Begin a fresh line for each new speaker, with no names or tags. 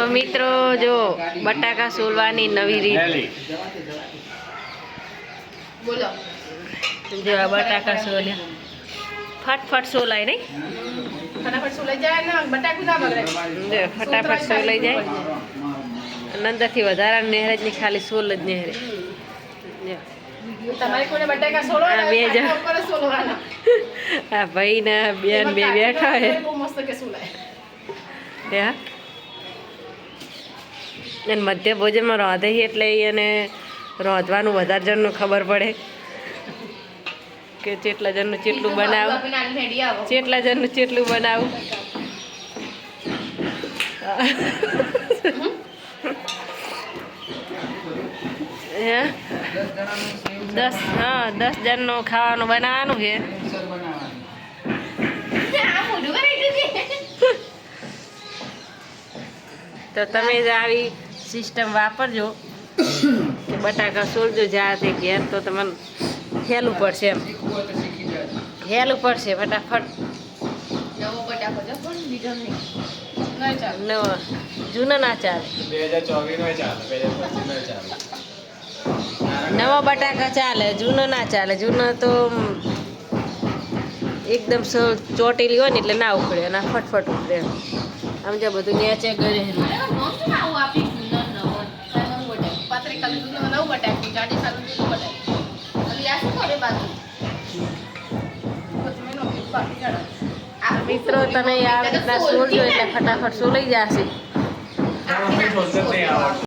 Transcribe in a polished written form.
તો મિત્રો જો બટાકા સોલવાની નવી રીત
બોલો
જો આ બટાકા સોલ્યા ફટફટ સોલાય નહીં
ફટાફટ સોલાઈ જાય ને બટાકું ના બગડે
જો ફટાફટ સોલાઈ જાય અને અંદરથી વધારાનું નેહરે જ નહીં ખાલી સોલ જ નેહરે જો
તમારે કોને બટાકા સોલવાના
બે જણ.
ઉપર સોલવાના
આ ભાઈ ને બેન બે બેઠા હે
બહુ મસ્ત કે સોલાય
ત્યાં અને મધ્ય ભોજનમાં રાંધે એટલે એને રાંધવાનું વધારે જણનું ખબર પડે કે જેટલા જણનું જેટલું બનાવું જેટલા જણનું જેટલું બનાવું હે 10 જણનું ખાવાનું બનાવવાનું છે તો તમે જ આવી સિસ્ટમ વાપરજો કે બટાકા સોલજો જ્યાંથી ઘેર તો તમને હેલું પડશે એમ હેલું પડશે ફટાફટ
નવો બટાકો જો પણ બીજો નહીં ના ચાલે
નવો જૂનો ના ચાલે
2024 નો ચાલે 2025 નો ચાલે
નવા બટાકા ચાલે જૂનો ના ચાલે જૂનો તો એકદમ ચોટેલી હોય ને એટલે ના ઉખડે અને આ ફટફટ ઉખડે આમ જે બધું નેચે ગળે
નોમ શું આવું આપી નવો બટાકો પાત્રે ખાલી નવો બટાકો જાડી ખાલી જૂનો બટાકો ખાલી આ શું કરે બાજુ
મિત્રો તમે આ રીતના સોલજો એટલે ફટાફટ સોલાઈ જશે
અમને સોલતા જ નહીં આવડતું